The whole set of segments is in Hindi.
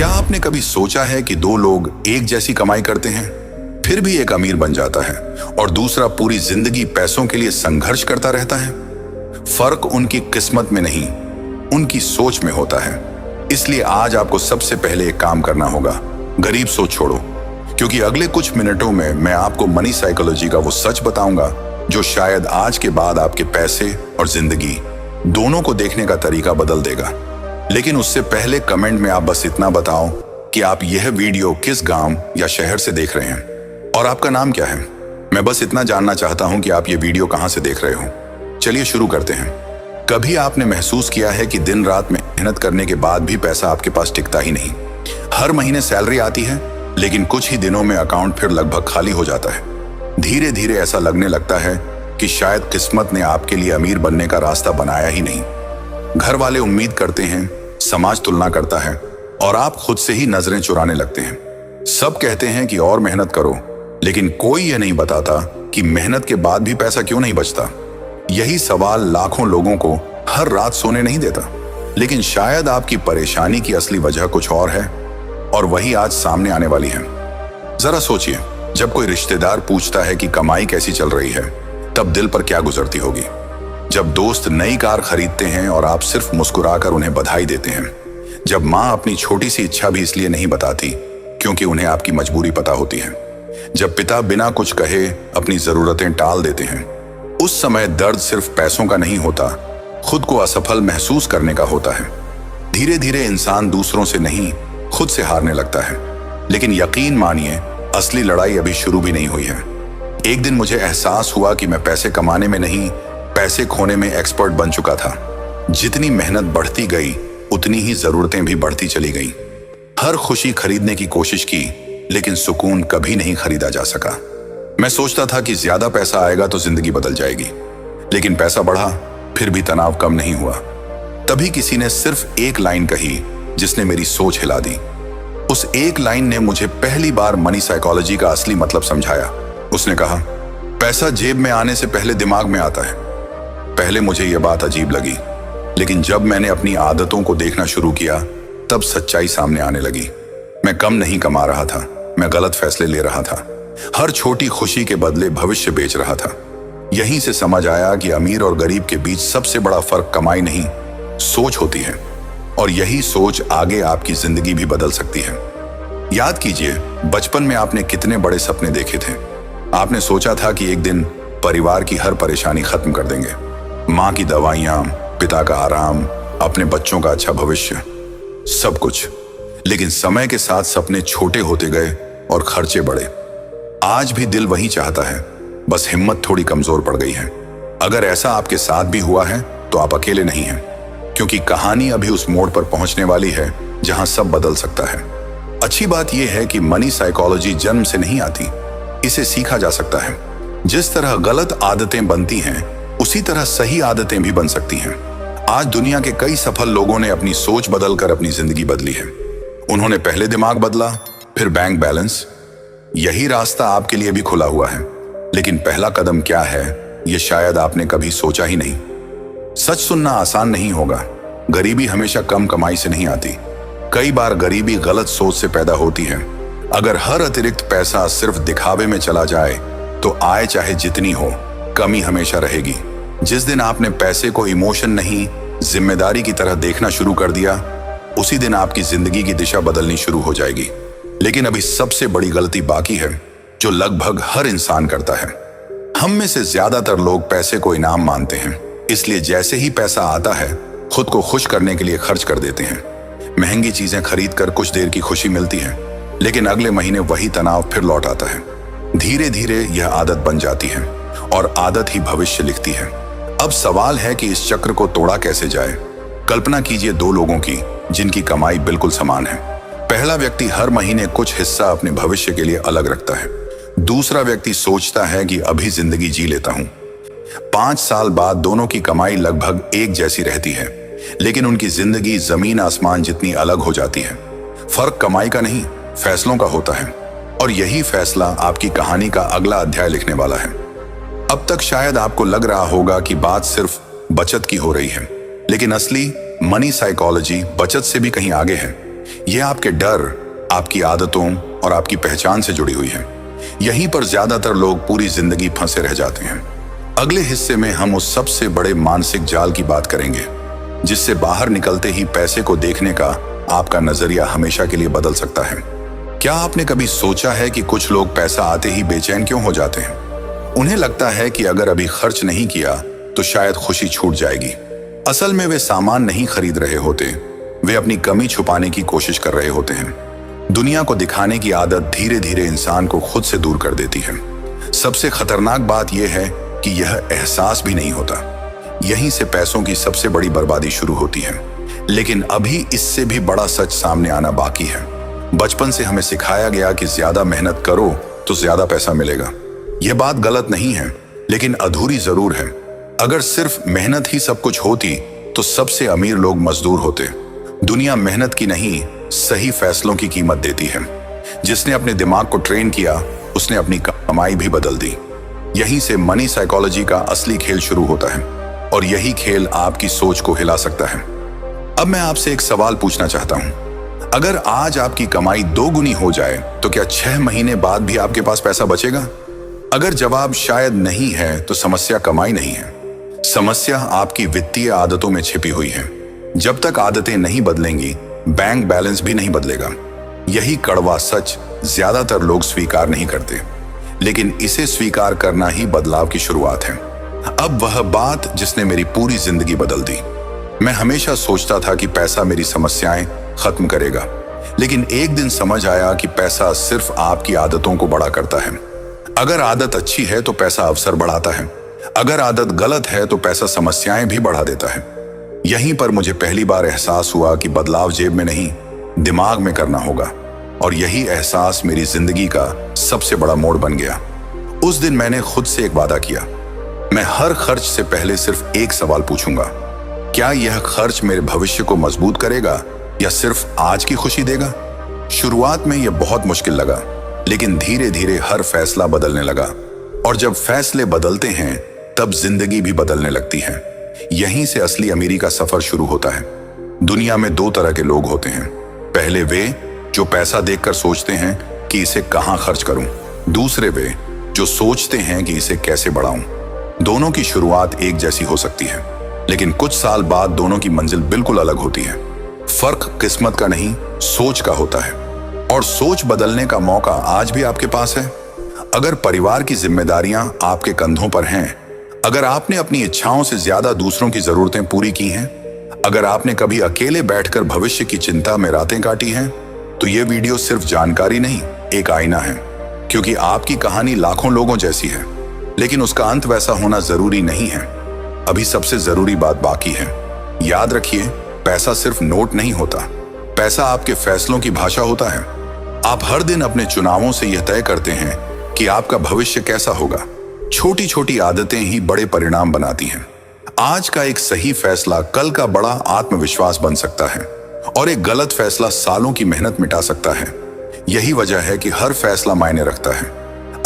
क्या आपने कभी सोचा है कि दो लोग एक जैसी कमाई करते हैं, फिर भी एक अमीर बन जाता है और दूसरा पूरी जिंदगी पैसों के लिए संघर्ष करता रहता है? फर्क उनकी किस्मत में नहीं, उनकी सोच में होता है। इसलिए आज आपको सबसे पहले एक काम करना होगा, गरीब सोच छोड़ो। क्योंकि अगले कुछ मिनटों में मैं आपको मनी साइकोलॉजी का वो सच बताऊंगा जो शायद आज के बाद आपके पैसे और जिंदगी दोनों को देखने का तरीका बदल देगा। लेकिन उससे पहले कमेंट में आप बस इतना बताओ कि आप यह वीडियो किस गांव या शहर से देख रहे हैं और आपका नाम क्या है। मैं बस इतना जानना चाहता हूं कि आप ये वीडियो कहां से देख रहे हो। चलिए शुरू करते हैं। कभी आपने महसूस किया है कि दिन रात मेहनत करने के बाद भी पैसा आपके पास टिकता ही नहीं? हर महीने सैलरी आती है, लेकिन कुछ ही दिनों में अकाउंट फिर लगभग खाली हो जाता है। धीरे धीरे ऐसा लगने लगता है कि शायद किस्मत ने आपके लिए अमीर बनने का रास्ता बनाया ही नहीं। घर वाले उम्मीद करते हैं, समाज तुलना करता है और आप खुद से ही नजरें चुराने लगते हैं। सब कहते हैं कि और मेहनत करो, लेकिन कोई यह नहीं बताता कि मेहनत के बाद भी पैसा क्यों नहीं बचता। यही सवाल लाखों लोगों को हर रात सोने नहीं देता। लेकिन शायद आपकी परेशानी की असली वजह कुछ और है और वही आज सामने आने वाली है। जरा सोचिए, जब कोई रिश्तेदार पूछता है कि कमाई कैसी चल रही है, तब दिल पर क्या गुजरती होगी? जब दोस्त नई कार खरीदते हैं और आप सिर्फ मुस्कुराकर उन्हें बधाई देते हैं। जब माँ अपनी छोटी सी इच्छा भी इसलिए नहीं बताती क्योंकि उन्हें आपकी मजबूरी पता होती है। जब पिता बिना कुछ कहे अपनी जरूरतें टाल देते हैं। उस समय दर्द सिर्फ पैसों का नहीं होता, खुद को असफल महसूस करने का होता है। धीरे धीरे इंसान दूसरों से नहीं, खुद से हारने लगता है। लेकिन यकीन मानिए, असली लड़ाई अभी शुरू भी नहीं हुई है। एक दिन मुझे एहसास हुआ कि मैं पैसे कमाने में नहीं, पैसे खोने में एक्सपर्ट बन चुका था। जितनी मेहनत बढ़ती गई, उतनी ही जरूरतें भी बढ़ती चली गईं। हर खुशी खरीदने की कोशिश की, लेकिन सुकून कभी नहीं खरीदा जा सका। मैं सोचता था कि ज्यादा पैसा आएगा तो जिंदगी बदल जाएगी, लेकिन पैसा बढ़ा, फिर भी तनाव कम नहीं हुआ। तभी किसी ने सिर्फ एक लाइन कही जिसने मेरी सोच हिला दी। उस एक लाइन ने मुझे पहली बार मनी साइकोलॉजी का असली मतलब समझाया। उसने कहा, पैसा जेब में आने से पहले दिमाग में आता है। पहले मुझे यह बात अजीब लगी, लेकिन जब मैंने अपनी आदतों को देखना शुरू किया, तब सच्चाई सामने आने लगी। मैं कम नहीं कमा रहा था, मैं गलत फैसले ले रहा था। हर छोटी खुशी के बदले भविष्य बेच रहा था। यहीं से समझ आया कि अमीर और गरीब के बीच सबसे बड़ा फर्क कमाई नहीं, सोच होती है। और यही सोच आगे आपकी जिंदगी भी बदल सकती है। याद कीजिए, बचपन में आपने कितने बड़े सपने देखे थे। आपने सोचा था कि एक दिन परिवार की हर परेशानी खत्म कर देंगे। माँ की दवाइयाँ, पिता का आराम, अपने बच्चों का अच्छा भविष्य, सब कुछ। लेकिन समय के साथ सपने छोटे होते गए और खर्चे बढ़े। आज भी दिल वही चाहता है, बस हिम्मत थोड़ी कमजोर पड़ गई है। अगर ऐसा आपके साथ भी हुआ है तो आप अकेले नहीं हैं, क्योंकि कहानी अभी उस मोड़ पर पहुंचने वाली है जहां सब बदल सकता है। अच्छी बात यह है कि मनी साइकोलॉजी जन्म से नहीं आती, इसे सीखा जा सकता है। जिस तरह गलत आदतें बनती हैं, उसी तरह सही आदतें भी बन सकती हैं। आज दुनिया के कई सफल लोगों ने अपनी सोच बदलकर अपनी जिंदगी बदली है। उन्होंने पहले दिमाग बदला, फिर बैंक बैलेंस। यही रास्ता आपके लिए भी खुला हुआ है। लेकिन पहला कदम क्या है, यह शायद आपने कभी सोचा ही नहीं। सच सुनना आसान नहीं होगा। गरीबी हमेशा कम कमाई से नहीं आती। कई बार गरीबी गलत सोच से पैदा होती है। अगर हर अतिरिक्त पैसा सिर्फ दिखावे में चला जाए, तो आय चाहे जितनी हो, कमी हमेशा रहेगी। जिस दिन आपने पैसे को इमोशन नहीं, जिम्मेदारी की तरह देखना शुरू कर दिया, उसी दिन आपकी जिंदगी की दिशा बदलनी शुरू हो जाएगी। लेकिन अभी सबसे बड़ी गलती बाकी है, जो लगभग हर इंसान करता है। हम में से ज्यादातर लोग पैसे को इनाम मानते हैं, इसलिए जैसे ही पैसा आता है, खुद को खुश करने के लिए खर्च कर देते हैं। महंगी चीजें खरीद कर कुछ देर की खुशी मिलती है, लेकिन अगले महीने वही तनाव फिर लौट आता है। धीरे धीरे यह आदत बन जाती है और आदत ही भविष्य लिखती है। अब सवाल है कि इस चक्र को तोड़ा कैसे जाए। कल्पना कीजिए दो लोगों की जिनकी कमाई बिल्कुल समान है। पहला व्यक्ति हर महीने कुछ हिस्सा अपने भविष्य के लिए अलग रखता है। दूसरा व्यक्ति सोचता है कि अभी जिंदगी जी लेता हूं। 5 साल बाद दोनों की कमाई लगभग एक जैसी रहती है, लेकिन उनकी जिंदगी जमीन आसमान जितनी अलग हो जाती है। फर्क कमाई का नहीं, फैसलों का होता है। और यही फैसला आपकी कहानी का अगला अध्याय लिखने वाला है। अब तक शायद आपको लग रहा होगा कि बात सिर्फ बचत की हो रही है, लेकिन असली मनी साइकोलॉजी बचत से भी कहीं आगे है। ये आपके डर, आपकी आदतों और आपकी पहचान से जुड़ी हुई है। यहीं पर ज्यादातर लोग पूरी जिंदगी फंसे रह जाते हैं। अगले हिस्से में हम उस सबसे बड़े मानसिक जाल की बात करेंगे जिससे बाहर निकलते ही पैसे को देखने का आपका नजरिया हमेशा के लिए बदल सकता है। क्या आपने कभी सोचा है कि कुछ लोग पैसा आते ही बेचैन क्यों हो जाते हैं? उन्हें लगता है कि अगर अभी खर्च नहीं किया तो शायद खुशी छूट जाएगी। असल में वे सामान नहीं खरीद रहे होते, वे अपनी कमी छुपाने की कोशिश कर रहे होते हैं। दुनिया को दिखाने की आदत धीरे धीरे इंसान को खुद से दूर कर देती है। सबसे खतरनाक बात यह है कि यह एहसास भी नहीं होता। यहीं से पैसों की सबसे बड़ी बर्बादी शुरू होती है। लेकिन अभी इससे भी बड़ा सच सामने आना बाकी है। बचपन से हमें सिखाया गया कि ज्यादा मेहनत करो तो ज्यादा पैसा मिलेगा। यह बात गलत नहीं है, लेकिन अधूरी जरूर है। अगर सिर्फ मेहनत ही सब कुछ होती तो सबसे अमीर लोग मजदूर होते। दुनिया मेहनत की नहीं, सही फैसलों की कीमत देती है। जिसने अपने दिमाग को ट्रेन किया उसने अपनी कमाई भी बदल दी। यहीं से मनी साइकोलॉजी का असली खेल शुरू होता है और यही खेल आपकी सोच को हिला सकता है। अब मैं आपसे एक सवाल पूछना चाहता हूं। अगर आज आपकी कमाई 2 गुनी हो जाए तो क्या 6 महीने बाद भी आपके पास पैसा बचेगा? अगर जवाब शायद नहीं है तो समस्या कमाई नहीं है, समस्या आपकी वित्तीय आदतों में छिपी हुई है। जब तक आदतें नहीं बदलेंगी बैंक बैलेंस भी नहीं बदलेगा। यही कड़वा सच ज्यादातर लोग स्वीकार नहीं करते, लेकिन इसे स्वीकार करना ही बदलाव की शुरुआत है। अब वह बात जिसने मेरी पूरी जिंदगी बदल दी। मैं हमेशा सोचता था कि पैसा मेरी समस्याएं खत्म करेगा, लेकिन एक दिन समझ आया कि पैसा सिर्फ आपकी आदतों को बड़ा करता है। अगर आदत अच्छी है तो पैसा अवसर बढ़ाता है, अगर आदत गलत है तो पैसा समस्याएं भी बढ़ा देता है। यहीं पर मुझे पहली बार एहसास हुआ कि बदलाव जेब में नहीं, दिमाग में करना होगा। और यही एहसास मेरी जिंदगी का सबसे बड़ा मोड़ बन गया। उस दिन मैंने खुद से एक वादा किया, मैं हर खर्च से पहले सिर्फ एक सवाल पूछूंगा, क्या यह खर्च मेरे भविष्य को मजबूत करेगा या सिर्फ आज की खुशी देगा? शुरुआत में यह बहुत मुश्किल लगा, लेकिन धीरे धीरे हर फैसला बदलने लगा। और जब फैसले बदलते हैं तब जिंदगी भी बदलने लगती है। यहीं से असली अमीरी का सफर शुरू होता है। दुनिया में 2 तरह के लोग होते हैं। पहले वे जो पैसा देखकर सोचते हैं कि इसे कहां खर्च करूं, दूसरे वे जो सोचते हैं कि इसे कैसे बढ़ाऊं। दोनों की शुरुआत एक जैसी हो सकती है, लेकिन कुछ साल बाद दोनों की मंजिल बिल्कुल अलग होती है। फर्क किस्मत का नहीं, सोच का होता है। और सोच बदलने का मौका आज भी आपके पास है। अगर परिवार की जिम्मेदारियां आपके कंधों पर हैं, अगर आपने अपनी इच्छाओं से ज्यादा दूसरों की जरूरतें पूरी की हैं, अगर आपने कभी अकेले बैठकर भविष्य की चिंता में रातें काटी हैं, तो ये वीडियो सिर्फ जानकारी नहीं, एक आईना है। क्योंकि आपकी कहानी लाखों लोगों जैसी है, लेकिन उसका अंत वैसा होना जरूरी नहीं है। अभी सबसे जरूरी बात बाकी है। याद रखिए, पैसा सिर्फ नोट नहीं होता, पैसा आपके फैसलों की भाषा होता है। आप हर दिन अपने चुनावों से यह तय करते हैं कि आपका भविष्य कैसा होगा। छोटी छोटी आदतें ही बड़े परिणाम बनाती हैं। आज का एक सही फैसला कल का बड़ा आत्मविश्वास बन सकता है, और एक गलत फैसला सालों की मेहनत मिटा सकता है। यही वजह है कि हर फैसला मायने रखता है।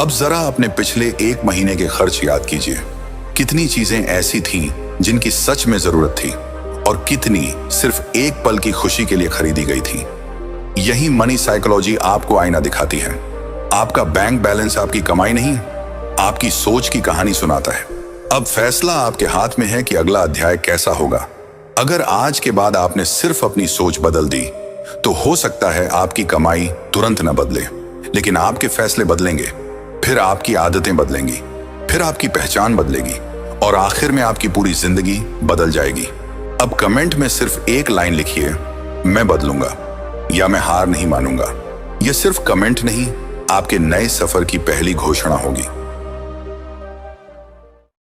अब जरा अपने पिछले 1 महीने के खर्च याद कीजिए। कितनी चीजें ऐसी थीं जिनकी सच में जरूरत थी, और कितनी सिर्फ एक पल की खुशी के लिए खरीदी गई थी। यही मनी साइकोलॉजी आपको आईना दिखाती है। आपका बैंक बैलेंस आपकी कमाई नहीं, आपकी सोच की कहानी सुनाता है। अब फैसला आपके हाथ में है कि अगला अध्याय कैसा होगा। अगर आज के बाद आपने सिर्फ अपनी सोच बदल दी, तो हो सकता है आपकी कमाई तुरंत न बदले, लेकिन आपके फैसले बदलेंगे, फिर आपकी आदतें बदलेंगी, फिर आपकी पहचान बदलेगी, और आखिर में आपकी पूरी जिंदगी बदल जाएगी। अब कमेंट में सिर्फ एक लाइन लिखिए, मैं बदलूंगा या मैं हार नहीं मानूंगा। यह सिर्फ कमेंट नहीं, आपके नए सफर की पहली घोषणा होगी।